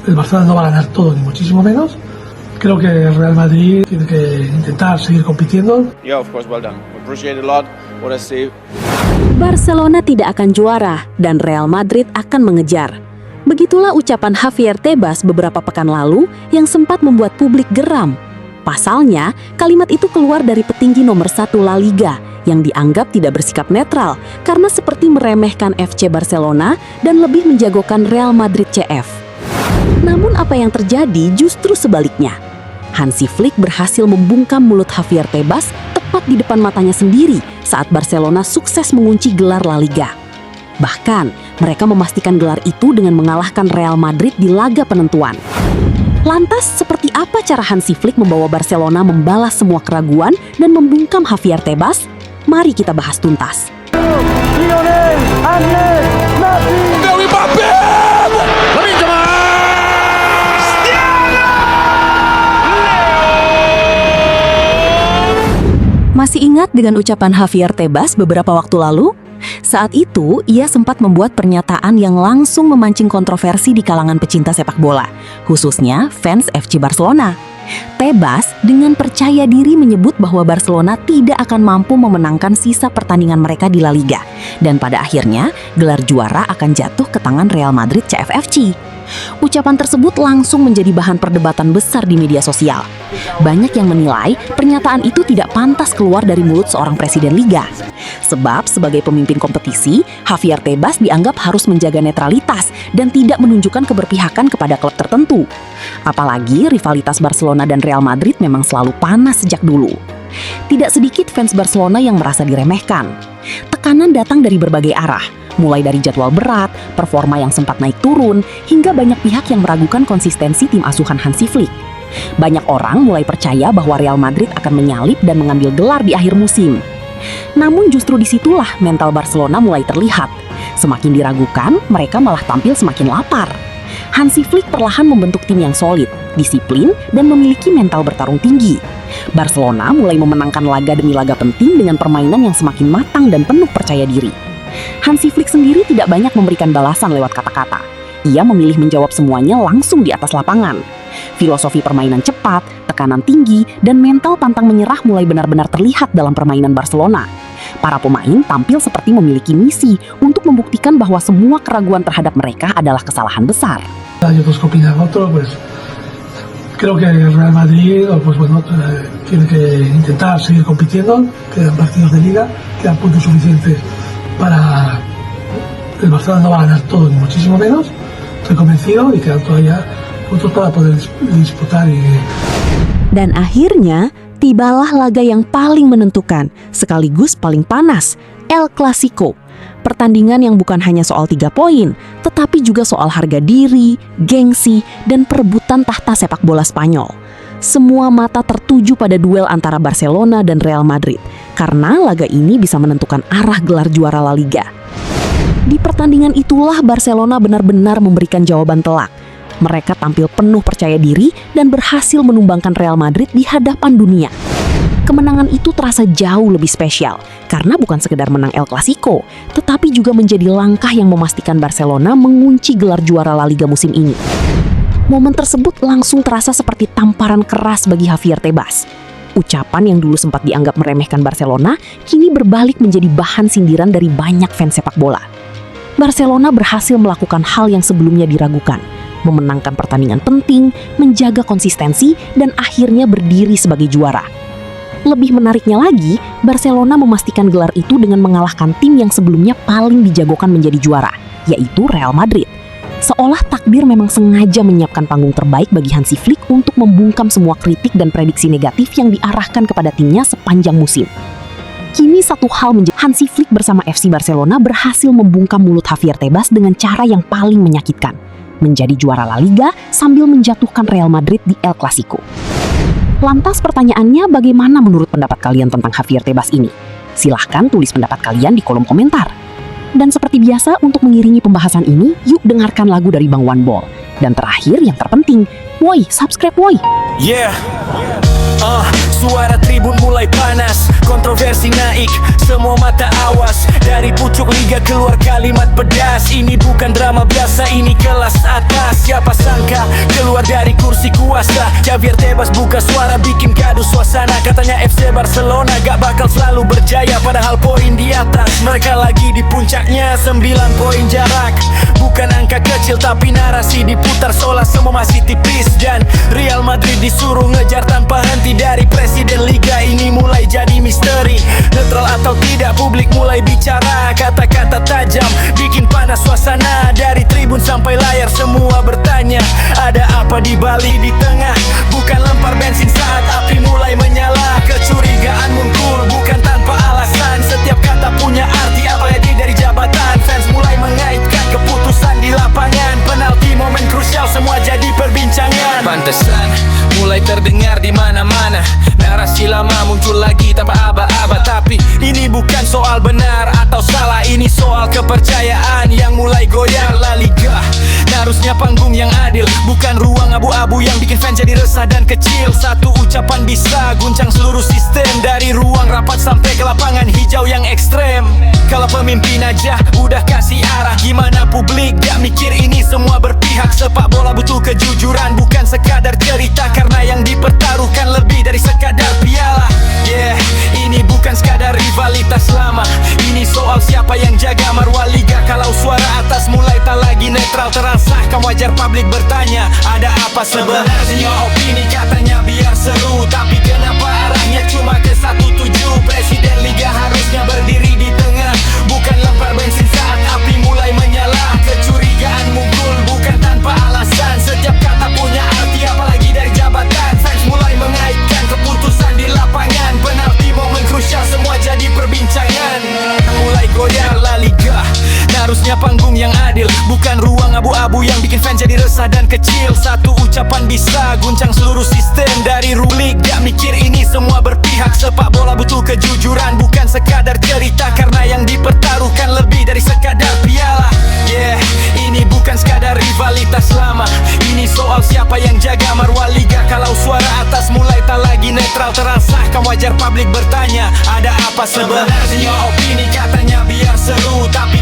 el Barcelona no va a ganar todo, ni muchísimo menos. Creo que el Real Madrid tiene que intentar seguir compitiendo. Yeah, of course, well done. Appreciate a lot what I see. Barcelona tidak akan juara dan Real Madrid akan mengejar. Begitulah ucapan Javier Tebas beberapa pekan lalu yang sempat membuat publik geram. Pasalnya, kalimat itu keluar dari petinggi nomor 1 La Liga yang dianggap tidak bersikap netral karena seperti meremehkan FC Barcelona dan lebih menjagokan Real Madrid CF. Namun apa yang terjadi justru sebaliknya. Hansi Flick berhasil membungkam mulut Javier Tebas tepat di depan matanya sendiri saat Barcelona sukses mengunci gelar La Liga. Bahkan, mereka memastikan gelar itu dengan mengalahkan Real Madrid di laga penentuan. Lantas, seperti apa cara Hansi Flick membawa Barcelona membalas semua keraguan dan membungkam Javier Tebas? Mari kita bahas tuntas. Masih ingat dengan ucapan Javier Tebas beberapa waktu lalu? Saat itu, ia sempat membuat pernyataan yang langsung memancing kontroversi di kalangan pecinta sepak bola, khususnya fans FC Barcelona. Tebas dengan percaya diri menyebut bahwa Barcelona tidak akan mampu memenangkan sisa pertandingan mereka di La Liga, dan pada akhirnya gelar juara akan jatuh ke tangan Real Madrid CFFC. Ucapan tersebut langsung menjadi bahan perdebatan besar di media sosial. Banyak yang menilai pernyataan itu tidak pantas keluar dari mulut seorang presiden liga. Sebab sebagai pemimpin kompetisi, Javier Tebas dianggap harus menjaga netralitas dan tidak menunjukkan keberpihakan kepada klub tertentu. Apalagi rivalitas Barcelona dan Real Madrid memang selalu panas sejak dulu. Tidak sedikit fans Barcelona yang merasa diremehkan. Tekanan datang dari berbagai arah, mulai dari jadwal berat, performa yang sempat naik turun, hingga banyak pihak yang meragukan konsistensi tim asuhan Hansi Flick. Banyak orang mulai percaya bahwa Real Madrid akan menyalip dan mengambil gelar di akhir musim. Namun justru disitulah mental Barcelona mulai terlihat. Semakin diragukan, mereka malah tampil semakin lapar. Hansi Flick perlahan membentuk tim yang solid, disiplin, dan memiliki mental bertarung tinggi. Barcelona mulai memenangkan laga demi laga penting dengan permainan yang semakin matang dan penuh percaya diri. Hansi Flick sendiri tidak banyak memberikan balasan lewat kata-kata. Ia memilih menjawab semuanya langsung di atas lapangan. Filosofi permainan cepat, tekanan tinggi, dan mental pantang menyerah mulai benar-benar terlihat dalam permainan Barcelona. Para pemain tampil seperti memiliki misi untuk membuktikan bahwa semua keraguan terhadap mereka adalah kesalahan besar. Hay otros que opinan otro, pues creo que el Real Madrid, pues bueno, tiene que intentar seguir compitiendo, quedan partidos de liga, quedan puntos suficientes para el Barcelona no va a ganar todo ni muchísimo menos, estoy convencido y quedan todavía puntos para poder disputar. Dan akhirnya tibalah laga yang paling menentukan, sekaligus paling panas, El Clasico. Pertandingan yang bukan hanya soal 3 poin, tetapi juga soal harga diri, gengsi, dan perebutan tahta sepak bola Spanyol. Semua mata tertuju pada duel antara Barcelona dan Real Madrid, karena laga ini bisa menentukan arah gelar juara La Liga. Di pertandingan itulah Barcelona benar-benar memberikan jawaban telak. Mereka tampil penuh percaya diri dan berhasil menumbangkan Real Madrid di hadapan dunia. Kemenangan itu terasa jauh lebih spesial, karena bukan sekedar menang El Clasico, tetapi juga menjadi langkah yang memastikan Barcelona mengunci gelar juara La Liga musim ini. Momen tersebut langsung terasa seperti tamparan keras bagi Javier Tebas. Ucapan yang dulu sempat dianggap meremehkan Barcelona, kini berbalik menjadi bahan sindiran dari banyak fans sepak bola. Barcelona berhasil melakukan hal yang sebelumnya diragukan, memenangkan pertandingan penting, menjaga konsistensi, dan akhirnya berdiri sebagai juara. Lebih menariknya lagi, Barcelona memastikan gelar itu dengan mengalahkan tim yang sebelumnya paling dijagokan menjadi juara, yaitu Real Madrid. Seolah takdir memang sengaja menyiapkan panggung terbaik bagi Hansi Flick untuk membungkam semua kritik dan prediksi negatif yang diarahkan kepada timnya sepanjang musim. Kini satu hal menjadi Hansi Flick bersama FC Barcelona berhasil membungkam mulut Javier Tebas dengan cara yang paling menyakitkan, menjadi juara La Liga sambil menjatuhkan Real Madrid di El Clasico. Lantas pertanyaannya, bagaimana menurut pendapat kalian tentang Javier Tebas ini? Silahkan tulis pendapat kalian di kolom komentar. Dan seperti biasa, untuk mengiringi pembahasan ini, yuk dengarkan lagu dari Bang One Ball. Dan terakhir yang terpenting, woi, subscribe woi! Yeah. Suara tribun mulai panas, kontroversi naik, semua mata awas. Dari pucuk liga keluar kalimat pedas. Ini bukan drama biasa, ini kelas atas. Siapa sangka keluar dari kursi kuasa. Javier Tebas buka suara bikin gaduh suasana. Katanya FC Barcelona gak bakal selalu berjaya, padahal poin di atas, mereka lagi di puncaknya. 9 poin jarak, bukan angka kecil tapi narasi diputar seolah semua masih tipis. Dan Real Madrid disuruh ngejar tanpa henti dari presiden liga. Ini mulai jadi misteri, netral atau tidak publik mulai bicara. Kata-kata tajam bikin panas suasana. Dari tribun sampai layar semua bertanya, ada apa di Bali di tengah? Bukan lempar bensin saat api mulai menyala. Kecurigaan muncul bukan tanpa alasan. Setiap kata punya arti, apalagi dari jabatan. Fans mulai mengaitkan keputusan di lapangan. Penalti momen krusial semua jadi perbincangan. Pantesan mulai terdengar di mana-mana, narasi lama muncul lagi tanpa aba-aba. Tapi ini bukan soal benar atau salah, ini soal kepercayaan yang mulai goyah. La Liga harusnya panggung yang adil, bukan ruang abu-abu yang bikin fans jadi resah dan kecil. Satu ucapan bisa guncang seluruh sistem, dari ruang rapat sampai ke lapangan hijau yang ekstrem. Kalau pemimpin aja udah kasih arah, gimana publik gak mikir ini semua berpihak? Sepak bola butuh kejujuran, bukan sekadar cerita, karena yang dipertaruhkan lebih dari sekadar piala. Yeah, ini bukan sekadar rivalitas lama, ini soal siapa yang jaga marwah liga. Kalau suara atas mulai tak lagi netral, terasa kan wajar publik bertanya, ada apa sebenarnya? Opini katanya biar seru, tapi kenapa arahnya cuma ke 17? Presiden liga harusnya berdiri di tengah, bukan lempar bensin saat api mulai menyala. Kecurigaan muncul bukan tanpa alasan, setiap kata punya arti apalagi dari jabatan. Fans mulai mengaitkan keputusan di lapangan. Penalti momen krusial semua jadi perbincangan. Mulai goyah La Liga, harusnya panggung yang adil, bukan ruang abu-abu yang bikin fans jadi resah dan kecil. Satu ucapan bisa guncang seluruh sistem, dari rulik gak mikir ini semua berpihak. Sepak bola butuh kejujuran, bukan sekadar cerita, karena yang dipertaruhkan lebih dari sekadar piala. Yeah, ini bukan sekadar rivalitas lama, ini soal siapa yang jaga marwah liga. Kalau suara atas mulai tak lagi netral, terasa kan wajar publik bertanya, ada apa sebenarnya? Opini katanya biar seru, tapi